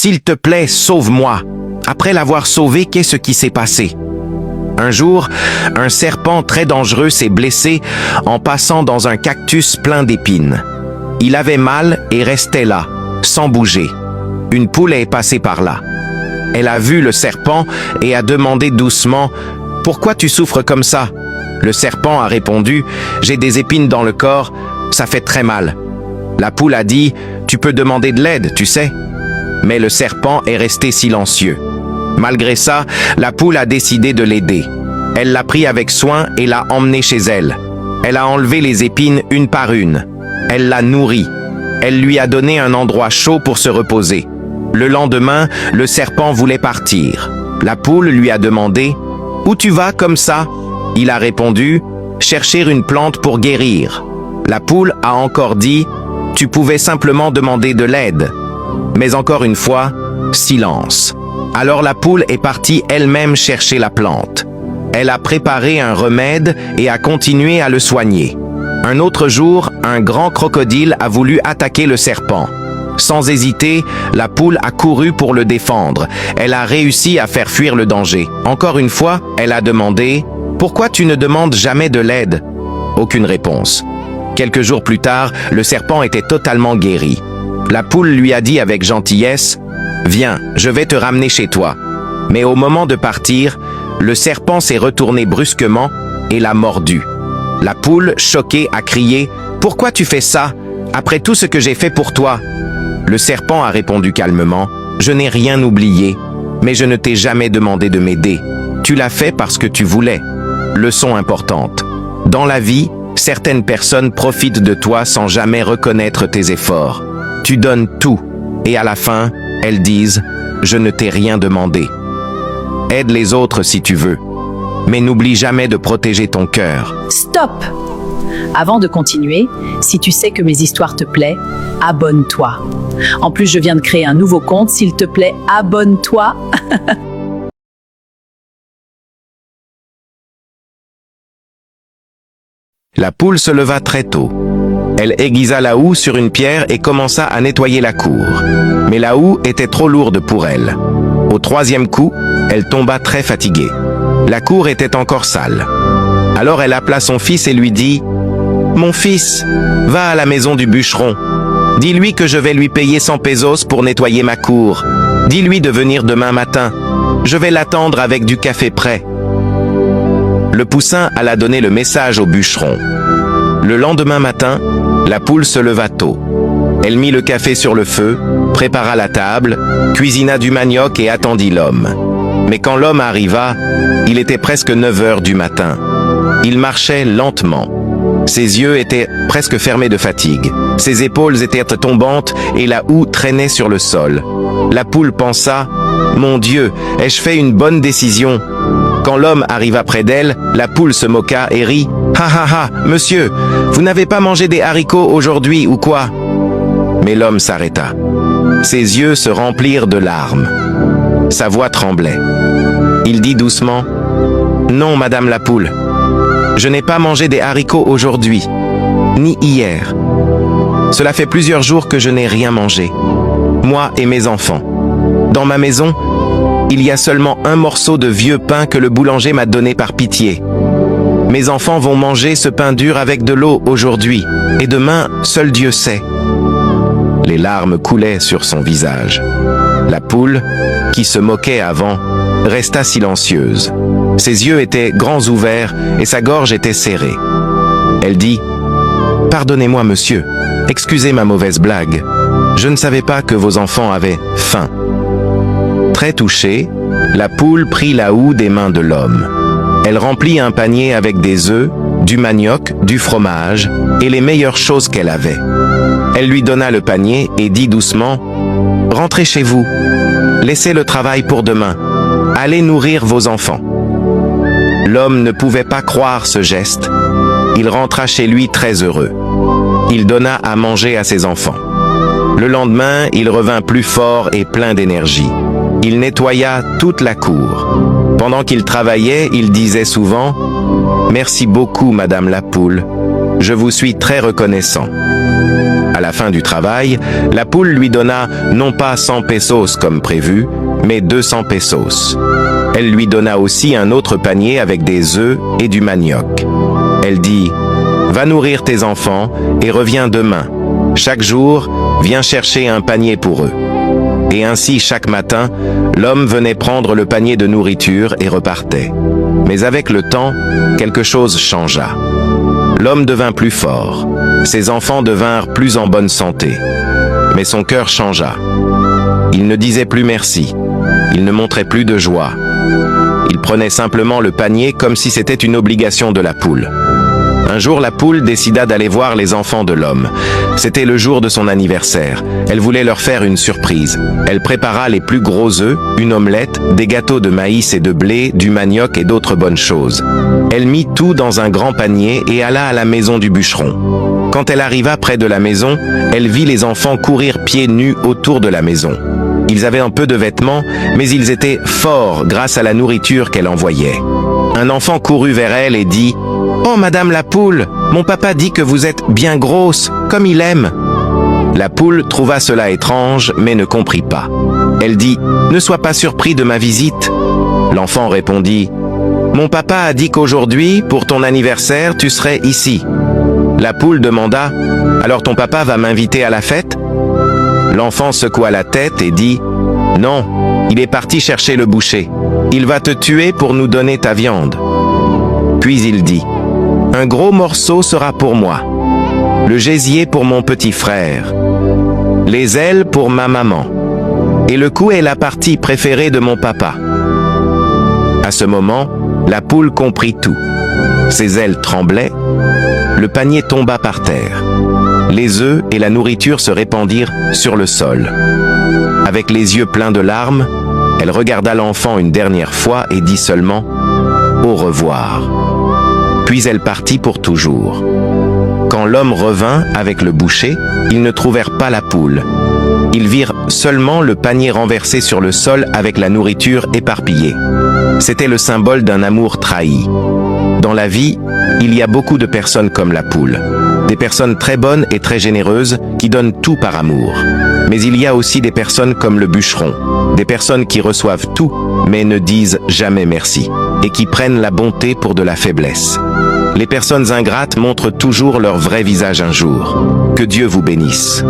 S'il te plaît, sauve-moi. » Après l'avoir sauvé, qu'est-ce qui s'est passé? Un jour, un serpent très dangereux s'est blessé en passant dans un cactus plein d'épines. Il avait mal et restait là, sans bouger. Une poule est passée par là. Elle a vu le serpent et a demandé doucement « Pourquoi tu souffres comme ça ?» Le serpent a répondu « J'ai des épines dans le corps, ça fait très mal. » La poule a dit « Tu peux demander de l'aide, tu sais. » Mais le serpent est resté silencieux. Malgré ça, la poule a décidé de l'aider. Elle l'a pris avec soin et l'a emmené chez elle. Elle a enlevé les épines une par une. Elle l'a nourri. Elle lui a donné un endroit chaud pour se reposer. Le lendemain, le serpent voulait partir. La poule lui a demandé « Où tu vas comme ça ?» Il a répondu « Chercher une plante pour guérir. » La poule a encore dit « Tu pouvais simplement demander de l'aide. » Mais encore une fois, silence. Alors la poule est partie elle-même chercher la plante. Elle a préparé un remède et a continué à le soigner. Un autre jour, un grand crocodile a voulu attaquer le serpent. Sans hésiter, la poule a couru pour le défendre. Elle a réussi à faire fuir le danger. Encore une fois, elle a demandé « Pourquoi tu ne demandes jamais de l'aide ?» Aucune réponse. Quelques jours plus tard, le serpent était totalement guéri. La poule lui a dit avec gentillesse « Viens, je vais te ramener chez toi. » Mais au moment de partir, le serpent s'est retourné brusquement et l'a mordu. La poule, choquée, a crié « Pourquoi tu fais ça, après tout ce que j'ai fait pour toi ?» Le serpent a répondu calmement « Je n'ai rien oublié, mais je ne t'ai jamais demandé de m'aider. Tu l'as fait parce que tu voulais. » Leçon importante. Dans la vie, certaines personnes profitent de toi sans jamais reconnaître tes efforts. Tu donnes tout, et à la fin, elles disent « Je ne t'ai rien demandé. » Aide les autres si tu veux, mais n'oublie jamais de protéger ton cœur. Stop! Avant de continuer, si tu sais que mes histoires te plaisent, abonne-toi. En plus, je viens de créer un nouveau compte, s'il te plaît, abonne-toi. La poule se leva très tôt. Elle aiguisa la houe sur une pierre et commença à nettoyer la cour. Mais la houe était trop lourde pour elle. Au troisième coup, elle tomba très fatiguée. La cour était encore sale. Alors elle appela son fils et lui dit « Mon fils, va à la maison du bûcheron. Dis-lui que je vais lui payer 100 pesos pour nettoyer ma cour. Dis-lui de venir demain matin. Je vais l'attendre avec du café prêt. » Le poussin alla donner le message au bûcheron. Le lendemain matin, la poule se leva tôt. Elle mit le café sur le feu, prépara la table, cuisina du manioc et attendit l'homme. Mais quand l'homme arriva, il était presque 9 heures du matin. Il marchait lentement. Ses yeux étaient presque fermés de fatigue. Ses épaules étaient tombantes et la houe traînait sur le sol. La poule pensa « Mon Dieu, ai-je fait une bonne décision ?» Quand l'homme arriva près d'elle, la poule se moqua et rit « Ha ha ha, monsieur, vous n'avez pas mangé des haricots aujourd'hui ou quoi ?» Mais l'homme s'arrêta. Ses yeux se remplirent de larmes. Sa voix tremblait. Il dit doucement « Non, madame la poule, je n'ai pas mangé des haricots aujourd'hui, ni hier. Cela fait plusieurs jours que je n'ai rien mangé, moi et mes enfants. Dans ma maison, il y a seulement un morceau de vieux pain que le boulanger m'a donné par pitié. Mes enfants vont manger ce pain dur avec de l'eau aujourd'hui, et demain, seul Dieu sait. » Les larmes coulaient sur son visage. La poule, qui se moquait avant, resta silencieuse. Ses yeux étaient grands ouverts et sa gorge était serrée. Elle dit « Pardonnez-moi, monsieur, excusez ma mauvaise blague. Je ne savais pas que vos enfants avaient faim. » Très touchée, la poule prit la houe des mains de l'homme. Elle remplit un panier avec des œufs, du manioc, du fromage et les meilleures choses qu'elle avait. Elle lui donna le panier et dit doucement « Rentrez chez vous. Laissez le travail pour demain. Allez nourrir vos enfants. » L'homme ne pouvait pas croire ce geste. Il rentra chez lui très heureux. Il donna à manger à ses enfants. Le lendemain, il revint plus fort et plein d'énergie. Il nettoya toute la cour. Pendant qu'il travaillait, il disait souvent « Merci beaucoup, madame la poule. Je vous suis très reconnaissant. » À la fin du travail, la poule lui donna non pas 100 pesos comme prévu, mais 200 pesos. Elle lui donna aussi un autre panier avec des œufs et du manioc. Elle dit « Va nourrir tes enfants et reviens demain. Chaque jour, viens chercher un panier pour eux. » Et ainsi, chaque matin, l'homme venait prendre le panier de nourriture et repartait. Mais avec le temps, quelque chose changea. L'homme devint plus fort. Ses enfants devinrent plus en bonne santé. Mais son cœur changea. Il ne disait plus merci. Il ne montrait plus de joie. Il prenait simplement le panier comme si c'était une obligation de la poule. Un jour, la poule décida d'aller voir les enfants de l'homme. C'était le jour de son anniversaire. Elle voulait leur faire une surprise. Elle prépara les plus gros œufs, une omelette, des gâteaux de maïs et de blé, du manioc et d'autres bonnes choses. Elle mit tout dans un grand panier et alla à la maison du bûcheron. Quand elle arriva près de la maison, elle vit les enfants courir pieds nus autour de la maison. Ils avaient un peu de vêtements, mais ils étaient forts grâce à la nourriture qu'elle envoyait. Un enfant courut vers elle et dit « Oh, Madame la poule, mon papa dit que vous êtes bien grosse, comme il aime. » La poule trouva cela étrange, mais ne comprit pas. Elle dit « Ne sois pas surpris de ma visite. » L'enfant répondit « Mon papa a dit qu'aujourd'hui, pour ton anniversaire, tu serais ici. » La poule demanda « Alors ton papa va m'inviter à la fête ?» L'enfant secoua la tête et dit « Non, il est parti chercher le boucher. Il va te tuer pour nous donner ta viande. » Puis il dit « Un gros morceau sera pour moi, le gésier pour mon petit frère, les ailes pour ma maman, et le cou est la partie préférée de mon papa. » À ce moment, la poule comprit tout. Ses ailes tremblaient, le panier tomba par terre. Les œufs et la nourriture se répandirent sur le sol. Avec les yeux pleins de larmes, elle regarda l'enfant une dernière fois et dit seulement « Au revoir ». Puis elle partit pour toujours. Quand l'homme revint avec le boucher, ils ne trouvèrent pas la poule. Ils virent seulement le panier renversé sur le sol avec la nourriture éparpillée. C'était le symbole d'un amour trahi. Dans la vie, il y a beaucoup de personnes comme la poule. Des personnes très bonnes et très généreuses qui donnent tout par amour. Mais il y a aussi des personnes comme le bûcheron, des personnes qui reçoivent tout mais ne disent jamais merci et qui prennent la bonté pour de la faiblesse. Les personnes ingrates montrent toujours leur vrai visage un jour. Que Dieu vous bénisse.